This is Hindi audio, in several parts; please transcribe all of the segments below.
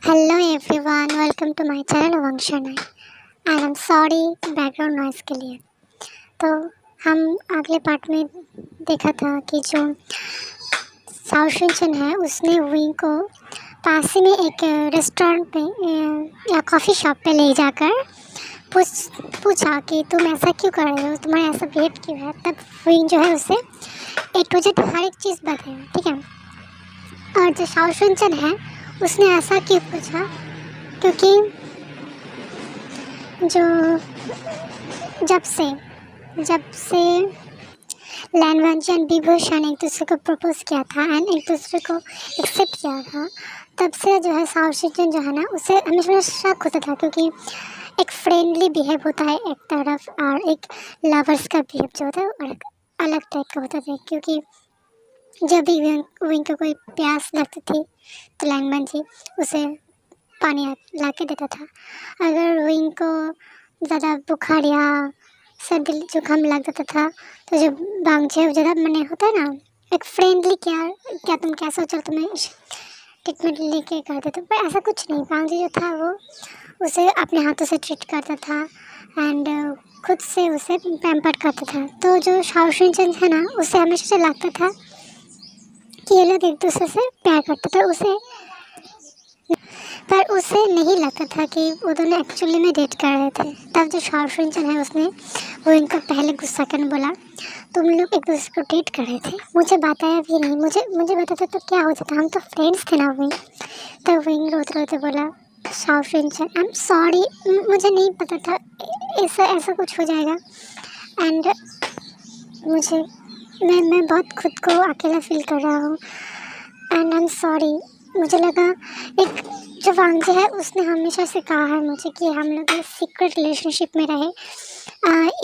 Hello everyone, welcome to my channel वंशा नाई। And I am sorry background noise के लिए। तो हम अगले पार्ट में देखा था कि जो साओ शिनचन है उसने विंग को पास ही में एक रेस्टोरेंट पे या कॉफ़ी शॉप पे ले जाकर पूछा कि तुम ऐसा क्यों कर रहे हो, तुम्हारा ऐसा बिहेव क्यों है। तब विंग जो है उसे ए टू जेड हर एक चीज़ बताया, ठीक है। और जो साओ शिनचन है उसने ऐसा क्यों पूछा, क्योंकि जो जब से लैन वंशियन विभूषण एक दूसरे को प्रपोज किया था एंड एक दूसरे को एक्सेप्ट किया था, तब से जो है साओ शिनचन जो है ना उसे हमेशा शक होता था, क्योंकि एक फ्रेंडली बिहेव होता है एक तरफ और एक लवर्स का बिहेव जो होता है और अलग टाइप का होता था। क्योंकि जब भी विंग को कोई प्यास लगती थी तो लैंगमैन जी उसे पानी ला के देता था। अगर विंग को ज़्यादा बुखार या सर्दी जुकाम लग जाता था तो जब बांगचे ज़्यादा मने होता है ना, एक फ्रेंडली क्या तुम कैसे हो, चल तुम्हें ट्रीटमेंट लेके कर देते। पर ऐसा कुछ नहीं, बांगचे जो था वो उसे अपने हाथों से ट्रीट करता था एंड खुद से उसे पैम्पर करता था। तो जो साओ शिनचन है ना उसे हमेशा से लगता था कि ये लोग एक दूसरे से प्यार करते थे पर उसे नहीं लगता था कि वो दोनों एक्चुअली में डेट कर रहे थे। तब जो साओ शिनचन है उसने वो इनको पहले गुस्सा करने बोला, तुम लोग एक दूसरे को डेट कर रहे थे, मुझे बताया भी नहीं, मुझे बताता तो क्या हो जाता, हम तो फ्रेंड्स थे ना विंग। तब विंग रोते रोते बोला, Sao Shinchan I am sorry, मुझे नहीं पता था ऐसा कुछ हो जाएगा एंड मुझे मैं बहुत खुद को अकेला फील कर रहा हूँ एंड आई एम सॉरी। मुझे लगा एक जो वांगजी है उसने हमेशा से कहा है मुझे कि हम लोग एक सीक्रेट रिलेशनशिप में रहे,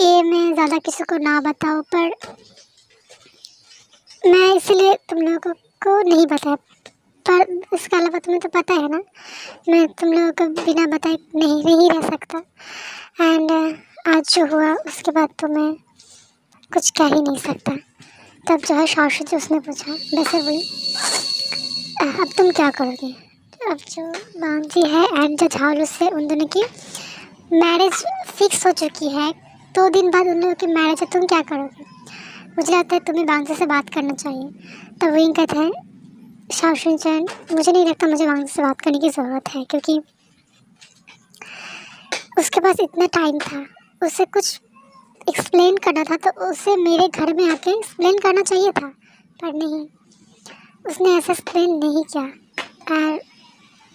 ये मैं ज़्यादा किसी को ना बताऊँ, पर मैं इसलिए तुम लोगों को नहीं बताया। पर इसके अलावा तुम्हें तो पता है ना, मैं तुम लोगों को बिना बताए नहीं रह सकता एंड आज जो हुआ उसके बाद तो मैं कुछ कह ही नहीं सकता। तब जो है साओ शिनचन उसने पूछा, वैसे वही अब तुम क्या करोगे। अब जो बांगजी है एंड जो झालू से उन दोनों की मैरिज फिक्स हो चुकी है, 2 दिन बाद उन लोगों की मैरिज है, तुम क्या करोगे। मुझे लगता है तुम्हें बांगजी से बात करना चाहिए। तब विंग कहते हैं, साओ शिनचन मुझे नहीं लगता मुझे बांगजी से बात करने की ज़रूरत है, क्योंकि उसके पास इतना टाइम था, उसे कुछ एक्सप्लेन करना था तो उसे मेरे घर में आके एक्सप्लेन करना चाहिए था, पर नहीं, उसने ऐसा एक्सप्लेन नहीं किया। और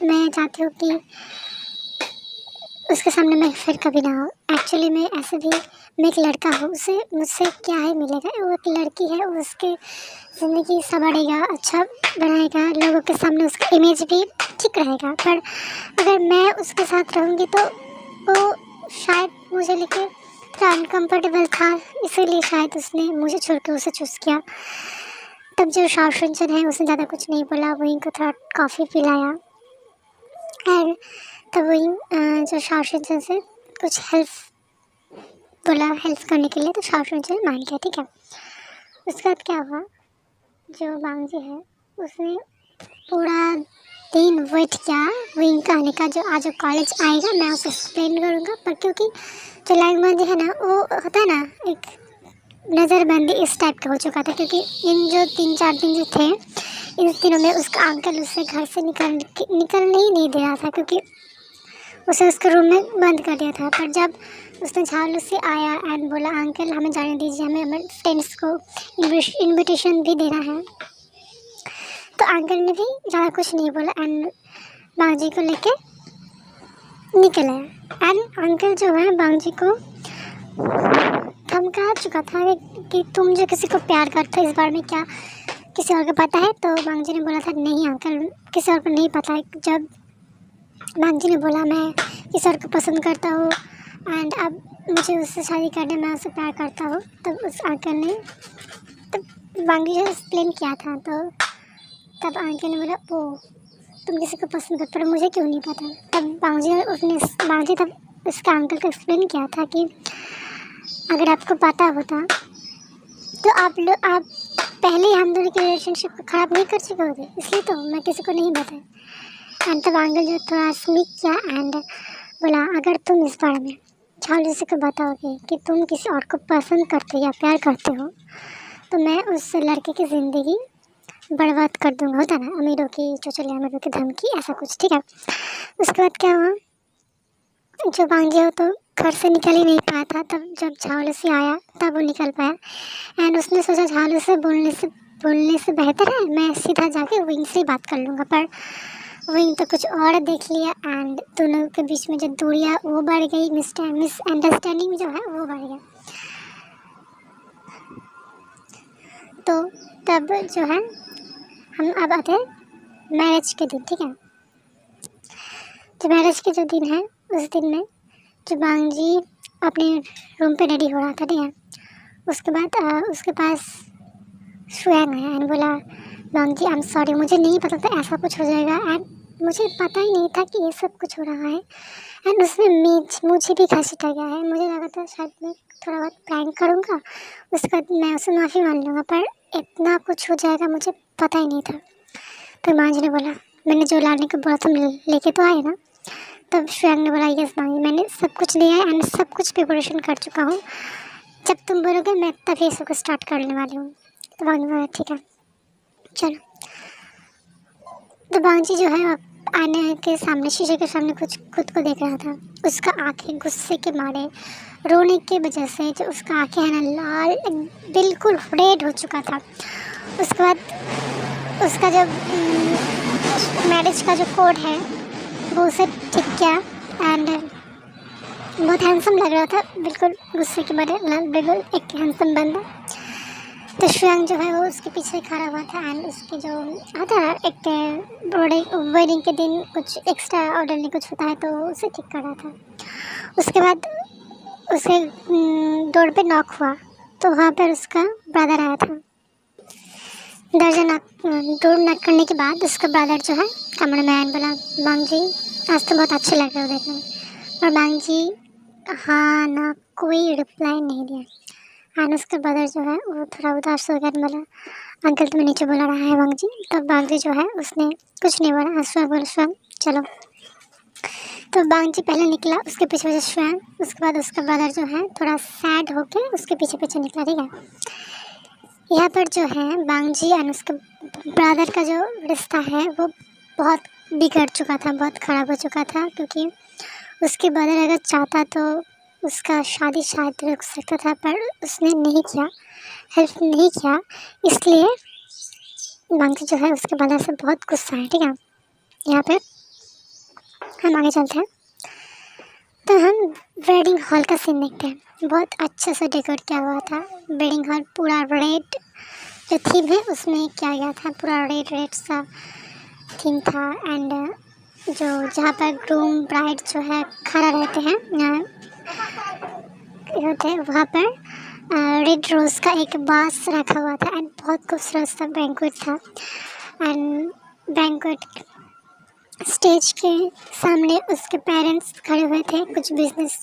मैं चाहती हूँ कि उसके सामने मैं फिर कभी ना हो। एक्चुअली मैं ऐसे भी मैं एक लड़का हूँ, उसे मुझसे क्या ही मिलेगा, वो एक लड़की है, वो उसके ज़िंदगी संवारेगा, अच्छा बनाएगा, लोगों के सामने उसका इमेज भी ठीक रहेगा। पर अगर मैं उसके साथ रहूँगी तो वो शायद मुझे लेके थोड़ा अनकम्फर्टेबल था, इसीलिए शायद उसने मुझे छोड़ के उसे चूज़ किया। तब जो साओ शिनचन है उसने ज़्यादा कुछ नहीं बोला, वहीं को थोड़ा कॉफ़ी पिलाया और तब वहीं जो साओ शिनचन से कुछ हेल्प करने के लिए, तो साओ शिनचन मान गया, ठीक है। उसके बाद क्या हुआ, जो बांगजी है उसने पूरा दिन वेट किया विंग का आने का, जो आज कॉलेज आएगा मैं उसे एक्सप्लेन करूँगा। पर क्योंकि जो लैंगमैन जी है ना वो होता है ना एक नज़रबंदी इस टाइप का हो चुका था, क्योंकि इन जो 3-4 दिन जो थे इन दिनों में उसका अंकल उसे घर से निकलने ही नहीं दे रहा था, क्योंकि उसे उसके रूम में बंद कर दिया था। पर जब उसने झालू से आया एंड बोला, अंकल हमें जाने दीजिए, हमें हमारे फ्रेंड्स को इनविटेशन भी देना है, तो अंकल ने भी ज़्यादा कुछ नहीं बोला एंड बांगजी को लेके निकल आया। एंड अंकल जो है बांगजी को धमका चुका था कि तुम जो किसी को प्यार करते हो इस बारे में क्या किसी और को पता है। तो बांगजी ने बोला था, नहीं अंकल किसी और को नहीं पता है। जब बांगजी ने बोला, मैं किसी और को पसंद करता हूँ एंड अब मुझे उससे शादी करने में उससे प्यार करता हूँ, तब उस अंकल ने तब बांगजी ने एक्सप्लेन किया था। तो तब अंकल ने बोला, ओ तुम किसी को पसंद करते हो, मुझे क्यों नहीं पता। तब बांगजी तब उसका अंकल को एक्सप्लेन किया था कि अगर आपको पता होता तो आप पहले ही हम दोनों की रिलेशनशिप को ख़राब नहीं कर चुके होते, इसलिए तो मैं किसी को नहीं बताया। एंड तब अंकल जो थोड़ा स्मिक किया एंड बोला, अगर तुम इस बारे में झालूसी को बताओगे कि तुम किसी और को पसंद करते या प्यार करते हो तो मैं उस लड़के की ज़िंदगी बर्बाद कर दूंगा। होता ना अमीरों की चौचलिया, अमीरों की धमकी, ऐसा कुछ। ठीक है, उसके बाद क्या हुआ, जो बांझे हो तो घर से निकल ही नहीं पाया था। तब जब झालूसी आया तब वो निकल पाया एंड उसने सोचा झालू से बोलने से बेहतर है मैं सीधा जाके विंग से ही बात कर लूँगा। पर विंग तो कुछ और देख लिया एंड दोनों के बीच में जो दूरियाँ वो बढ़ गई, मिसअंडरस्टैंडिंग जो है वो बढ़ गया। तो तब जो है हम अब आते हैं मैरिज के दिन। ठीक है, जो मैरिज के जो दिन है उस दिन में जो बांगजी अपने रूम पे रेडी हो रहा था। ठीक है, उसके बाद उसके पास शुएंग आया एंड बोला, बांगजी आई एम सॉरी, मुझे नहीं पता था ऐसा कुछ हो जाएगा एंड मुझे पता ही नहीं था कि ये सब कुछ हो रहा है एंड उसमें मुझे भी घसीटा गया है। मुझे लगा था शायद मैं थोड़ा बहुत प्रैंक करूँगा, उसके बाद मैं उसे माफ़ी मान लूँगा, पर इतना कुछ हो जाएगा मुझे पता ही नहीं था। तो बांगजी ने बोला, मैंने जो लाने को बोला तुम लेके तो आए ना। तब शुएंग ने बोला, यस बांगजी, मैंने सब कुछ लिया है एंड सब कुछ प्रिपरेशन कर चुका हूँ, जब तुम बोलोगे मैं तभी सब कुछ स्टार्ट करने वाली हूँ। तो बांगजी बोला, ठीक है चलो। तो बांगजी जो है आईने के सामने, शीशे के सामने कुछ खुद को देख रहा था। उसका आंखें गुस्से के मारे, रोने की वजह से जो उसका आंखें है ना लाल, बिल्कुल रेड हो चुका था। उसके बाद उसका जो मैरिज का जो कोड है वो उसे ठीक किया एंड बहुत हैंडसम लग रहा था, बिल्कुल गुस्से के मारे बिल्कुल एक हैंडसम बंदा। तो शुएंग जो है वो उसके पीछे खड़ा हुआ था एंड उसके जो आता है एक वेडिंग के दिन कुछ एक्स्ट्रा ऑर्डर नहीं कुछ होता है तो उसे ठीक कर रहा था। उसके बाद उसे डोर पे नॉक हुआ तो वहाँ पर उसका ब्रदर आया था। डोर नॉक करने के बाद उसका ब्रदर जो है कमरे में आया, बोला, बांगजी आज तो बहुत अच्छे लग रहे हो देखने में। और बांगजी हाँ ना कोई रिप्लाई नहीं दिया एंड उसका ब्रदर जो है वो थोड़ा उदास हो गया, बोला, अंकल तुम्हें नीचे बुला रहा है बांगजी। तब बांगजी जो है उसने कुछ नहीं बोला, शुएंग बोला, शुएंग चलो। तो बांगजी पहले निकला, उसके पीछे पीछे शुएंग, उसके बाद उसका ब्रदर जो है थोड़ा सैड होके उसके पीछे पीछे निकला। ठीक है, यहाँ पर जो है बांगजी और उसके ब्रदर का जो रिश्ता है वो बहुत बिगड़ चुका था, बहुत ख़राब हो चुका था, क्योंकि उसके ब्रदर अगर चाहता तो उसका शादी शायद रुक सकता था, पर उसने नहीं किया, हेल्प नहीं किया, इसलिए बांगजी जो है उसके ब्रदर से बहुत गुस्सा है। ठीक है, यहाँ पे हम आगे चलते हैं तो हम वेडिंग हॉल का सीन देखते हैं। बहुत अच्छे से डेकोरेट किया हुआ था वेडिंग हॉल, पूरा रेड जो थीम है उसमें किया गया था, पूरा रेड रेड सा थीम था एंड जो जहाँ पर ग्रूम ब्राइड जो है खड़ा रहते हैं होते हैं वहाँ पर रेड रोज़ का एक बास रखा हुआ था एंड बहुत खूबसूरत सा बैंक्वेट था एंड बैंक्वेट स्टेज के सामने उसके पेरेंट्स खड़े हुए थे, कुछ बिजनेस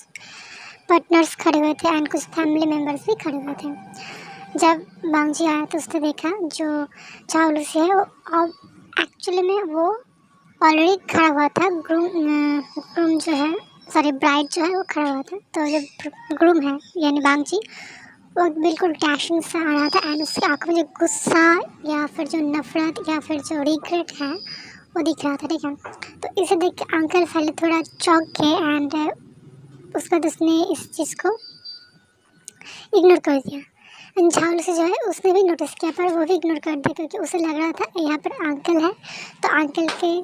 पार्टनर्स खड़े हुए थे एंड कुछ फैमिली मेम्बर्स भी खड़े हुए थे। जब बांगजी आया तो उसने देखा जो झालूसी है वो एक्चुअली में वो ऑलरेडी खड़ा हुआ था, ग्रूम जो है सॉरी ब्राइड जो है वो खड़ा हुआ था। तो जो ग्रूम है यानी बांगजी वो बिल्कुल डैशिंग सा आ रहा था एंड उसकी आंखों में जो गुस्सा या फिर जो नफरत या फिर जो रिग्रेट है वो दिख रहा था। ठीक है, तो इसे देख के अंकल पहले थोड़ा चौंक गए एंड उसके बाद उसने इस चीज़ को इग्नोर कर दिया एंड झालूसी जो है उसने भी नोटिस किया, पर वो भी इग्नोर कर दिया क्योंकि उसे लग रहा था यहाँ पर अंकल है तो अंकल के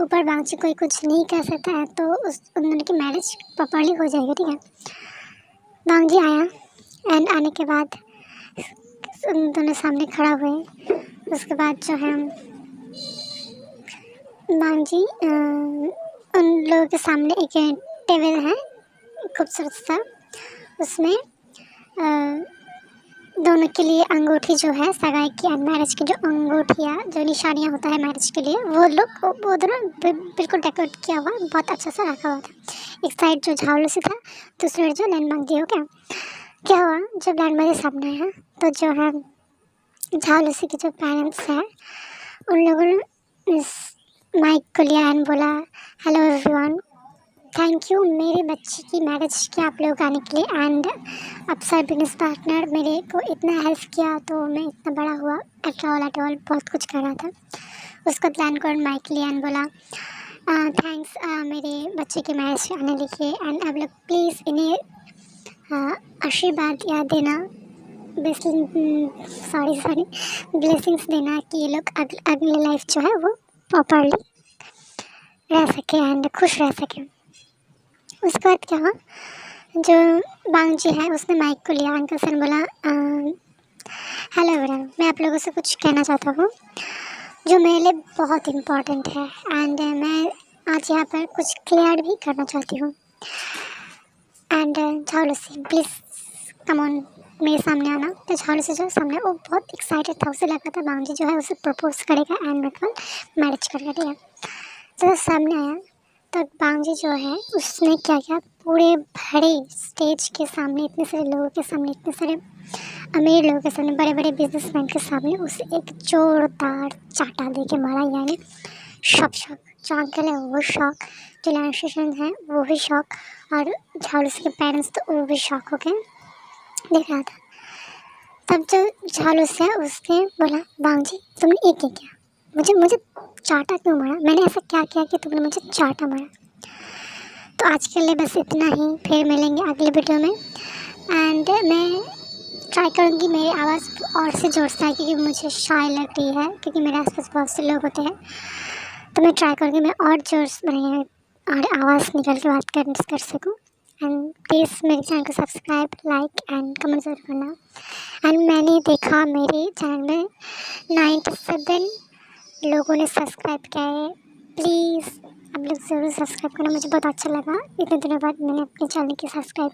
ऊपर बांगजी कोई कुछ नहीं कर सकता है, तो उन दोनों की मैरिज प्रॉपर्ली हो जाएगी। ठीक है, बांगजी आया एंड आने के बाद उन दोनों सामने खड़ा हुए। उसके बाद जो है बांगजी उन लोगों के सामने एक टेबल है खूबसूरत सा, उसमें दोनों के लिए अंगूठी जो है सगाई की एंड मैरिज की जो अंगूठियाँ जो निशानियाँ होता है मैरिज के लिए वो दोनों बिल्कुल डेकोरेट किया हुआ बहुत अच्छा सा रखा हुआ था। एक साइड जो झालूसी था, दूसरी जो लैंड बांगजी हो क्या हुआ जब लैंड बांगजी सामने आया तो जो है झालूसी के जो पेरेंट्स हैं उन लोगों ने माइक को लिया एंड बोला हेलो एवरीवन, थैंक यू मेरे बच्चे की मैरिज के आप लोग आने के लिए एंड अफसर बिजनेस पार्टनर मेरे को इतना हेल्प किया तो मैं इतना बड़ा हुआ एट ऑल बहुत कुछ कर रहा था। उसको प्लान कर माइक लिया एंड बोला थैंक्स मेरे बच्चे के मैरिज आने लिए एंड आप लोग प्लीज़ इन्हें आशीर्वाद या देना ब्लेसिंग्स देना कि ये लोग अगले लाइफ जो है वो प्रॉपरली रह सके एंड खुश रह सके। उसके बाद क्या हुआ, जो बांग जी है उसने माइक को लिया, अंकल सर बोला हेलो एवरीवन, मैं आप लोगों से कुछ कहना चाहता हूँ जो मेरे लिए बहुत इम्पोर्टेंट है एंड मैं आज यहाँ पर कुछ क्लियर भी करना चाहती हूँ एंड झालू से प्लीज़ कम ऑन मेरे सामने आना। तो झालू से जो सामने वो बहुत एक्साइटेड था, उसे लगा था बांग जी जो है उसे प्रपोज करेगा एंड मेरे को मैरिज करेगा, ठीक है। तो सामने आया तो बांग जी जो है उसने क्या किया, पूरे भरे स्टेज के सामने इतने सारे लोगों के सामने, इतने सारे अमीर लोगों के सामने, बड़े बड़े बिजनेसमैन के सामने उसे एक जोरदार चाटा दे के मारा। यानी सब शौक, जो अंकल है वो शौक, जो लैंड है वो भी शौक और झालू के पेरेंट्स तो वो भी शौक हो गए देख रहा था। तब जो झालू से उसने बोला बांग जी तुमने एक ही किया, मुझे चाटा क्यों मारा, मैंने ऐसा क्या किया कि तुमने मुझे चाटा मारा। तो आज के लिए बस इतना ही, फिर मिलेंगे अगले वीडियो में एंड मैं ट्राई करूँगी मेरी आवाज़ और से जोर से, क्योंकि मुझे शाय लग रही है क्योंकि मेरे आसपास बहुत से लोग होते हैं। तो मैं ट्राई करूँगी मैं और जोर से बनाई और आवाज़ निकल के बात कर सकूँ। एंड प्लीज़ मेरे चैनल को सब्सक्राइब, लाइक एंड कमेंट ज़रूर करना। एंड मैंने देखा मेरे चैनल में 97 लोगों ने सब्सक्राइब किया है, प्लीज़ आप लोग ज़रूर सब्सक्राइब करना, मुझे बहुत अच्छा लगा। इतने दिनों बाद मैंने अपने चैनल की सब्सक्राइब